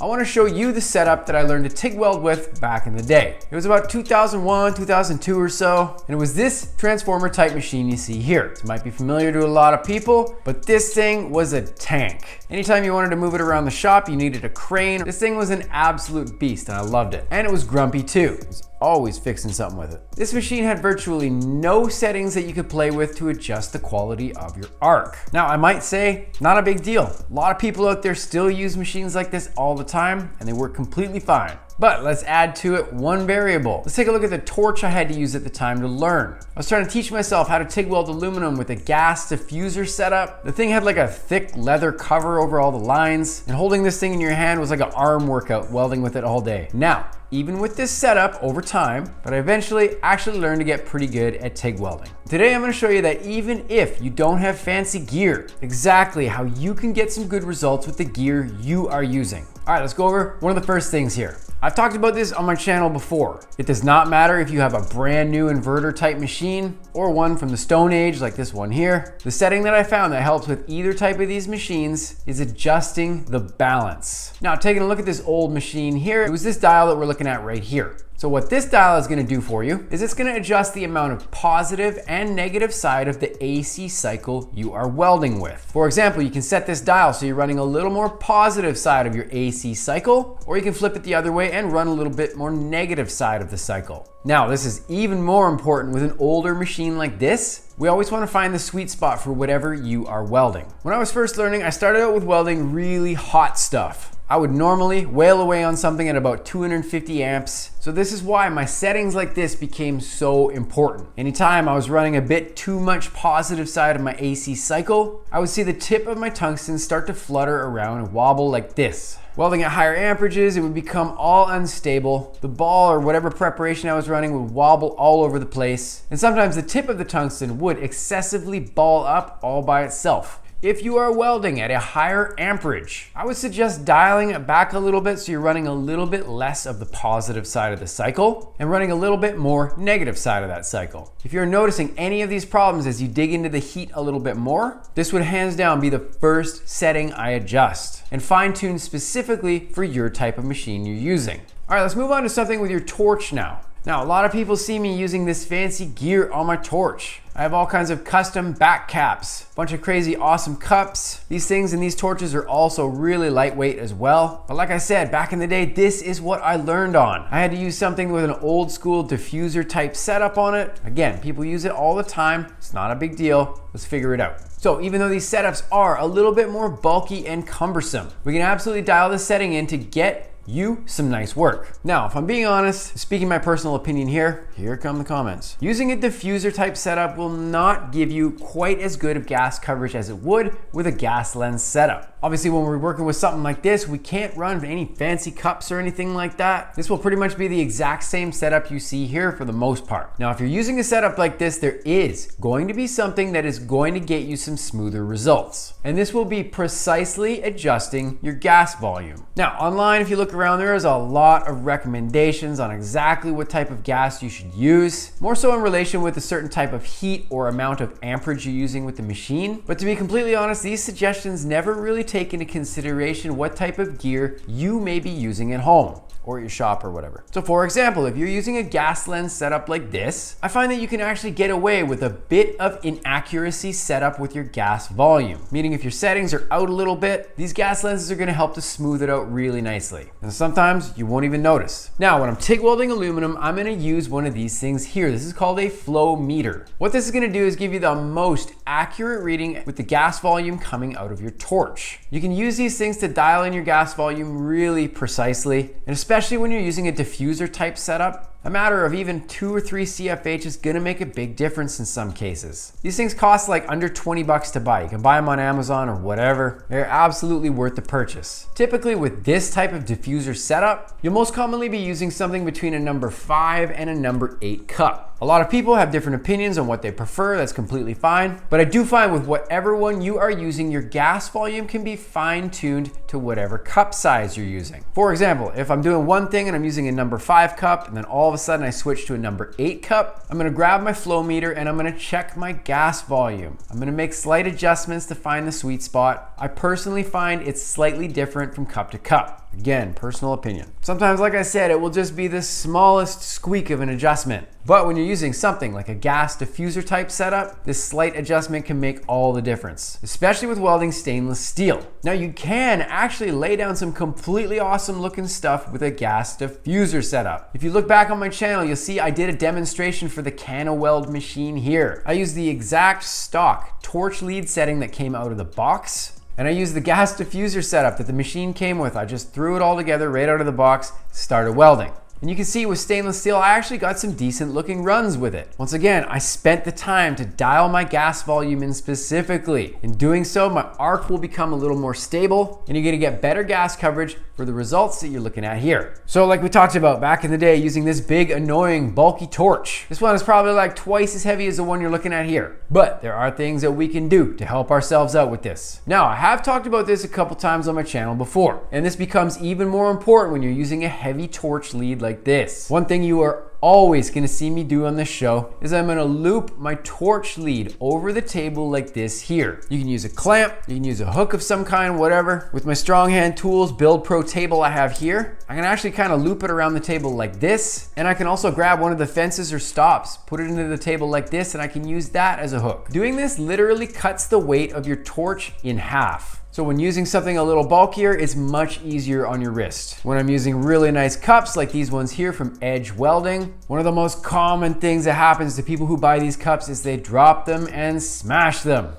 I want to show you the setup that I learned to TIG weld with back in the day. It was about 2001, 2002 or so, and it was this transformer type machine you see here. It might be familiar to a lot of people, but this thing was a tank. Anytime you wanted to move it around the shop, you needed a crane. This thing was an absolute beast and I loved it. And it was grumpy too. It was always fixing something with it. This machine had virtually no settings that you could play with to adjust the quality of your arc. Now, I might say, not a big deal. A lot of people out there still use machines like this all the time and they work completely fine. But let's add to it one variable. Let's take a look at the torch I had to use at the time to learn. I was trying to teach myself how to TIG weld aluminum with a gas diffuser setup. The thing had like a thick leather cover over all the lines, and holding this thing in your hand was like an arm workout welding with it all day. Now, even with this setup over time, but I eventually actually learned to get pretty good at TIG welding. Today I'm going to show you that even if you don't have fancy gear, exactly how you can get some good results with the gear you are using. All right, let's go over one of the first things here. I've talked about this on my channel before. It does not matter if you have a brand new inverter type machine or one from the Stone Age like this one here. The setting that I found that helps with either type of these machines is adjusting the balance. Now, taking a look at this old machine here, it was this dial that we're looking at right here. So what this dial is going to do for you is it's going to adjust the amount of positive and negative side of the AC cycle you are welding with. For example, you can set this dial so you're running a little more positive side of your AC cycle, or you can flip it the other way and run a little bit more negative side of the cycle. Now, this is even more important with an older machine like this. We always want to find the sweet spot for whatever you are welding. When I was first learning, I started out with welding really hot stuff. I would normally wail away on something at about 250 amps. So this is why my settings like this became so important. Anytime I was running a bit too much positive side of my AC cycle, I would see the tip of my tungsten start to flutter around and wobble like this. Welding at higher amperages, it would become all unstable. The ball or whatever preparation I was running would wobble all over the place. And sometimes the tip of the tungsten would excessively ball up all by itself. If you are welding at a higher amperage, I would suggest dialing it back a little bit so you're running a little bit less of the positive side of the cycle and running a little bit more negative side of that cycle. If you're noticing any of these problems as you dig into the heat a little bit more, this would hands down be the first setting I adjust and fine tune specifically for your type of machine you're using. All right, let's move on to something with your torch now. Now, a lot of people see me using this fancy gear on my torch. I have all kinds of custom back caps, a bunch of crazy awesome cups. These things and these torches are also really lightweight as well. But like I said, back in the day, this is what I learned on. I had to use something with an old school diffuser type setup on it. Again, people use it all the time. It's not a big deal. Let's figure it out. So even though these setups are a little bit more bulky and cumbersome, we can absolutely dial this setting in to get you some nice work. Now, if I'm being honest, speaking my personal opinion here come the comments. Using a diffuser type setup will not give you quite as good of gas coverage as it would with a gas lens setup. Obviously, when we're working with something like this, we can't run any fancy cups or anything like that. This will pretty much be the exact same setup you see here for the most part. Now, if you're using a setup like this, there is going to be something that is going to get you some smoother results. And this will be precisely adjusting your gas volume. Now, online, if you look around, there is a lot of recommendations on exactly what type of gas you should use, more so in relation with a certain type of heat or amount of amperage you're using with the machine. But to be completely honest, these suggestions never really take into consideration what type of gear you may be using at home or your shop or whatever. So for example, if you're using a gas lens setup like this, I find that you can actually get away with a bit of inaccuracy setup with your gas volume. Meaning if your settings are out a little bit, these gas lenses are gonna help to smooth it out really nicely. And sometimes you won't even notice. Now, when I'm TIG welding aluminum, I'm gonna use one of these things here. This is called a flow meter. What this is gonna do is give you the most accurate reading with the gas volume coming out of your torch. You can use these things to dial in your gas volume really precisely, and especially when you're using a diffuser type setup, a matter of even 2 or 3 CFH is gonna make a big difference in some cases. These things cost like under 20 bucks to buy. You can buy them on Amazon or whatever. They're absolutely worth the purchase. Typically with this type of diffuser setup, you'll most commonly be using something between a number 5 and a number 8 cup. A lot of people have different opinions on what they prefer. That's completely fine. But I do find with whatever one you are using, your gas volume can be fine-tuned to whatever cup size you're using. For example, if I'm doing one thing and I'm using a number 5 cup and then all of a sudden I switch to a number 8 cup, I'm gonna grab my flow meter and I'm gonna check my gas volume. I'm gonna make slight adjustments to find the sweet spot. I personally find it's slightly different from cup to cup. Again, personal opinion. Sometimes, like I said, it will just be the smallest squeak of an adjustment. But when you're using something like a gas diffuser type setup, this slight adjustment can make all the difference, especially with welding stainless steel. Now you can actually lay down some completely awesome looking stuff with a gas diffuser setup. If you look back on my channel, you'll see I did a demonstration for the CanaWeld machine here. I used the exact stock torch lead setting that came out of the box. And I used the gas diffuser setup that the machine came with. I just threw it all together right out of the box, started welding. And you can see with stainless steel, I actually got some decent looking runs with it. Once again, I spent the time to dial my gas volume in specifically. In doing so, my arc will become a little more stable and you're gonna get better gas coverage for the results that you're looking at here. So like we talked about back in the day, using this big, annoying, bulky torch. This one is probably like twice as heavy as the one you're looking at here. But there are things that we can do to help ourselves out with this. Now, I have talked about this a couple times on my channel before, and this becomes even more important when you're using a heavy torch lead like this. One thing you are always gonna see me do on this show is I'm gonna loop my torch lead over the table like this here. You can use a clamp, you can use a hook of some kind, whatever. With my Strong Hand Tools Build Pro table I have here, I can actually kind of loop it around the table like this, and I can also grab one of the fences or stops, put it into the table like this, and I can use that as a hook. Doing this literally cuts the weight of your torch in half. So when using something a little bulkier, it's much easier on your wrist. When I'm using really nice cups like these ones here from Edge Welding, one of the most common things that happens to people who buy these cups is they drop them and smash them.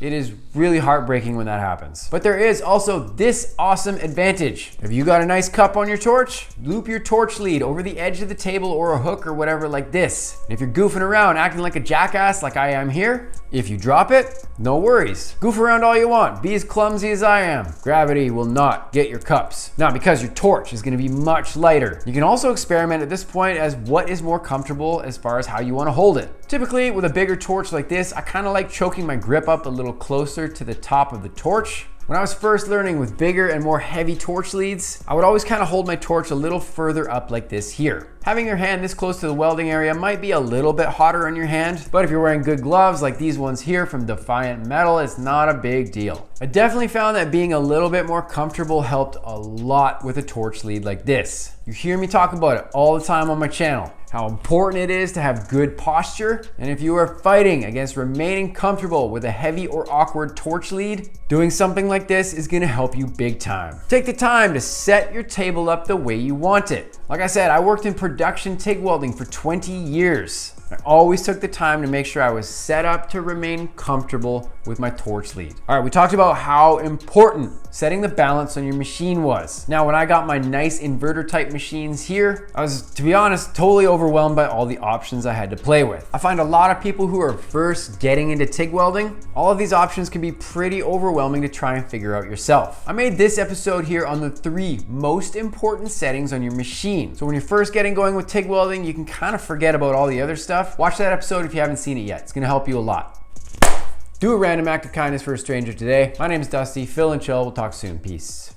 It is really heartbreaking when that happens. But there is also this awesome advantage. If you got a nice cup on your torch, loop your torch lead over the edge of the table or a hook or whatever like this. And if you're goofing around, acting like a jackass like I am here, if you drop it, no worries. Goof around all you want. Be as clumsy as I am. Gravity will not get your cups. Now, because your torch is gonna be much lighter. You can also experiment at this point as what is more comfortable as far as how you wanna hold it. Typically, with a bigger torch like this, I kinda like choking my grip up a little closer to the top of the torch. When I was first learning with bigger and more heavy torch leads, I would always kind of hold my torch a little further up like this here. Having your hand this close to the welding area might be a little bit hotter on your hand, but if you're wearing good gloves like these ones here from Defiant Metal, it's not a big deal. I definitely found that being a little bit more comfortable helped a lot with a torch lead like this. You hear me talk about it all the time on my channel, how important it is to have good posture, and if you are fighting against remaining comfortable with a heavy or awkward torch lead, doing something like this is gonna help you big time. Take the time to set your table up the way you want it. Like I said, I worked in production TIG welding for 20 years. I always took the time to make sure I was set up to remain comfortable with my torch lead. All right, we talked about how important setting the balance on your machine was. Now, when I got my nice inverter type machines here, I was, to be honest, totally overwhelmed by all the options I had to play with. I find a lot of people who are first getting into TIG welding, all of these options can be pretty overwhelming to try and figure out yourself. I made this episode here on the 3 most important settings on your machine. So when you're first getting going with TIG welding, you can kind of forget about all the other stuff. Watch that episode if you haven't seen it yet. It's gonna help you a lot. Do a random act of kindness for a stranger today. My name is Dusty. Fill and chill. We'll talk soon. Peace.